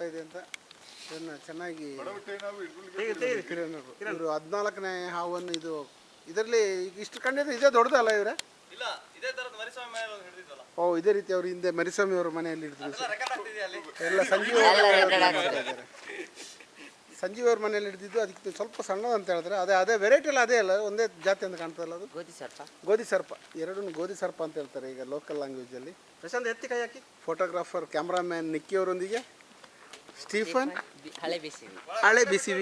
ಬರ್ತಾ ಇದೆ ಅಂತ ಇದನ್ನು ಚೆನ್ನಾಗಿ ಇವರು 14ನೇ ಹಾವನ್ನು ಇದು ಇದರಲ್ಲಿ ಇಷ್ಟು ಕಂಡಿದ್ರೆ ಇದೇ ದೊಡ್ಡದಲ್ಲ ಇವರೇ? ಓ ಇದೇ ರೀತಿ ಅವರು ಹಿಂದೆ ಮರಿಸ್ವಾಮಿ ಅವರ ಮನೆಯಲ್ಲಿ ಹಿಡಿದ್ರು ಎಲ್ಲ ಸಂಜೀವ್ ಅವ್ರ ಮನೆಯಲ್ಲಿ ಹಿಡಿದಿದ್ದು. ಅದಕ್ಕೆ ಸ್ವಲ್ಪ ಸಣ್ಣದು ಅಂತ ಹೇಳಿದ್ರೆ ಅದೇ ವೆರೈಟಿ ಎಲ್ಲ ಅದೇ ಅಲ್ಲ, ಒಂದೇ ಜಾತಿ ಅಂತ ಕಾಣ್ತದಲ್ಲ ಅದು? ಗೋಧಿ ಸರ್ಪ ಎರಡನ್ನು ಗೋಧಿ ಸರ್ಪ ಅಂತ ಹೇಳ್ತಾರೆ ಈಗ ಲೋಕಲ್ ಲ್ಯಾಂಗ್ವೇಜಲ್ಲಿ. ಪ್ರಶಾಂತ್ ಎತ್ತಿ ಕೈ ಹಾಕಿ. ಫೋಟೋಗ್ರಾಫರ್ ಕ್ಯಾಮ್ರಾಮ್ಯಾನ್ ನಿಕ್ಕಿ ಅವರೊಂದಿಗೆ ಸ್ಟೀಫನ್, ಹಳೆ BCV,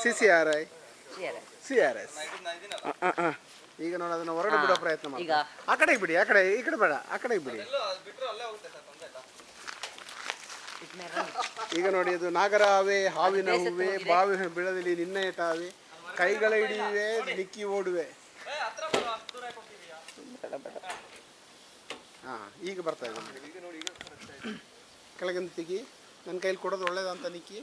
CCRI, CRS. ಈಗ ನೋಡಿ ಅದನ್ನು ಹೊರಗಡೆ ಬಿಡೋ ಪ್ರಯತ್ನ ಮಾಡಿ. ಆ ಕಡೆಗೆ ಬಿಡಿ, ಈ ಕಡೆ ಬೇಡ, ಆ ಕಡೆಗೆ ಬಿಡಿ. ಈಗ ನೋಡಿ ಅದು ನಾಗರ ಹಾವೆ, ಹಾವಿನ ಹೂವೆ, ಬಾವಿನ ಬಿಳದಲ್ಲಿ ನಿನ್ನ ಏಟಾವೆ, ಕೈಗಳ ಹಿಡಿಯುವೆ ನಿಕ್ಕಿ ಓಡುವೆ. ಈಗ ಬರ್ತಾ ಇದೆ. ಕೆಳಗಿಂದ ತೆಗಿ. ನನ್ನ ಕೈಲಿ ಕೊಡೋದು ಒಳ್ಳೇದಂತ ನಿಕ್ಕಿ.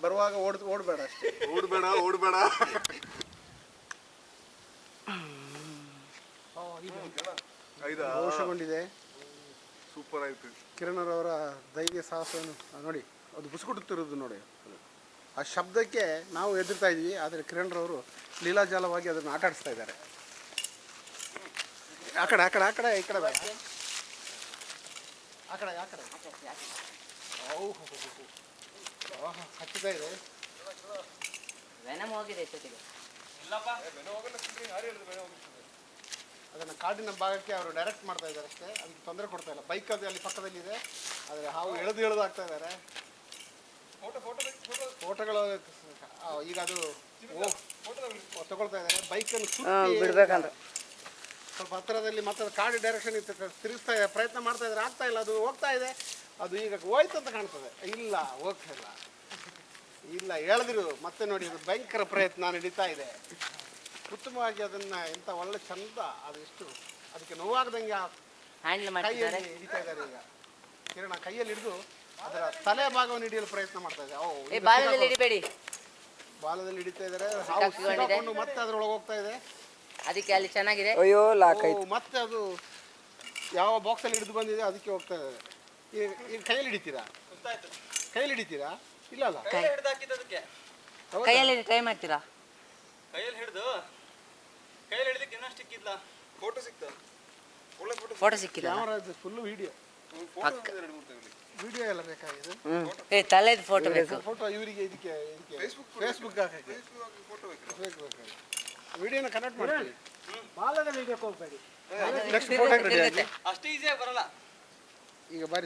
ಬರುವಾಗ ಓಡಬೇಡ ಅಷ್ಟೇ. ಓಡಬೇಡ. ಘೋಷಗೊಂಡಿದೆ. ಸೂಪರ್ ಆಯ್ತು. ಕಿರಣರವರ ಧೈರ್ಯ ಸಾಹಸವನ್ನು ನೋಡಿ, ಅದು ಬುಸುಗುಡುತ್ತಿರೋದು ನೋಡಿ. ಆ ಶಬ್ದಕ್ಕೆ ನಾವು ಎದುರ್ತಾ ಇದ್ವಿ, ಆದರೆ ಕಿರಣರವರು ಲೀಲಾಜಾಲವಾಗಿ ಅದನ್ನು ಆಟ ಆಡಿಸ್ತಾ ಇದ್ದಾರೆ. ಆ ಕಡೆ ಈ ಕಡೆ ಬೇಡ, ಆ ಕಡೆ ಹಚ್ಚುತ್ತಾ ಇದೆ. ಅದನ್ನು ಕಾಡಿನ ಭಾಗಕ್ಕೆ ಅವರು ಡೈರೆಕ್ಟ್ ಮಾಡ್ತಾ ಇದ್ದಾರೆ ಅಷ್ಟೇ, ಅದಕ್ಕೆ ತೊಂದರೆ ಕೊಡ್ತಾ ಇಲ್ಲ. ಬೈಕ್ ಅದು ಅಲ್ಲಿ ಪಕ್ಕದಲ್ಲಿದೆ, ಆದರೆ ಹಾವು ಎಳೆದು ಆಗ್ತಾ ಇದ್ದಾರೆ. ಫೋಟೋಗಳು ಈಗ ಅದು ತಗೊಳ್ತಾ ಇದ್ದಾರೆ. ಬೈಕನ್ನು ಸುತ್ತಿ ಸ್ವಲ್ಪ ಹತ್ತಿರದಲ್ಲಿ ಮತ್ತೆ ಕಾಡು ಡೈರೆಕ್ಷನ್ ತಿರುಗಿಸ್ತಾ ಇದೆ, ಪ್ರಯತ್ನ ಮಾಡ್ತಾ ಇದ್ದಾರೆ. ಆಗ್ತಾ ಇಲ್ಲ, ಅದು ಹೋಗ್ತಾ ಇದೆ. ಅದು ಈಗ ಹೋಯ್ತು ಅಂತ ಕಾಣ್ತದೆ. ಇಲ್ಲ, ಹೋಗ್ತಾ ಇಲ್ಲ, ಎಳೆದಿರು. ಮತ್ತೆ ನೋಡಿ, ಅದು ಭಯಂಕರ ಪ್ರಯತ್ನ ನಡೀತಾ ಇದೆ. ಉತ್ತಮವಾಗಿ ಅದನ್ನು ಎಂಥ ಒಳ್ಳೆ ಚಂದ, ಅದು ಎಷ್ಟು ಅದಕ್ಕೆ ನೋವಾಗದಂಗೆ ಕೈಯಲ್ಲಿ ಹಿಡಿತಾ ಇದ್ದಾರೆ. ಈಗ ಕಿರಣ ಕೈಯಲ್ಲಿ ಹಿಡಿದು ಅದರ ತಲೆ ಭಾಗವನ್ನು ಹಿಡಿಯಲು ಪ್ರಯತ್ನ ಮಾಡ್ತಾ ಇದೆ. ಬಾಲದಲ್ಲಿ ಹಿಡಿತಾ ಇದ್ದಾರೆ. ಹಾವು ಮತ್ತೆ ಅದರೊಳಗೆ ಹೋಗ್ತಾ ಇದೆ. ಅದಕ್ಕೆ ಅಲ್ಲಿ ಚೆನ್ನಾಗಿದೆ. ಮತ್ತೆ ಅದು ಯಾವ ಬಾಕ್ಸಲ್ಲಿ ಹಿಡಿದು ಬಂದಿದೆ ಅದಕ್ಕೆ ಹೋಗ್ತಾ ಇದೆ. ಈಗ ಕೈಯಲ್ಲಿ ಹಿಡಿತೀರಾ? ಇಲ್ಲ ಕೈಯಲ್ಲಿ ಟ್ರೈ ಮಾಡ್ತೀರಾ? ಕೈಯಲ್ಲಿ ಹಿಡಿದು ಗಿಮ್ನಾಸ್ಟಿಕ್ ಇಲ್ಲ. ಫೋಟೋ ಸಿಕ್ಕಿಲ್ಲ. ಕ್ಯಾಮರಾ ಫುಲ್ ವಿಡಿಯೋ ಎಲ್ಲ ಬೇಕಾಗಿದೆ. ತಲೆದು ಫೋಟೋ ಬೇಕು. ಫೋಟೋ ಇವರಿಗೆ ಇದಕ್ಕೆ ಫೇಸ್ಬುಕ್ ಹಾಕಿ ವಿಡಿಯೋನ ಕನೆಕ್ಟ್ ಮಾಡ್ತೀವಿ. ಬಾಲದಲ್ಲಿ ಹಿಡಿಯೋಕೆ ಹೋಗ್ಬೇಡಿ. ನೆಕ್ಸ್ಟ್ ಫೋಟೋ ರೆಡಿ ಆಗಿ. ಅಷ್ಟು ಈಸಿಯಾಗಿ ಬರಲ್ಲ. ಈಗ ಬಾರಿ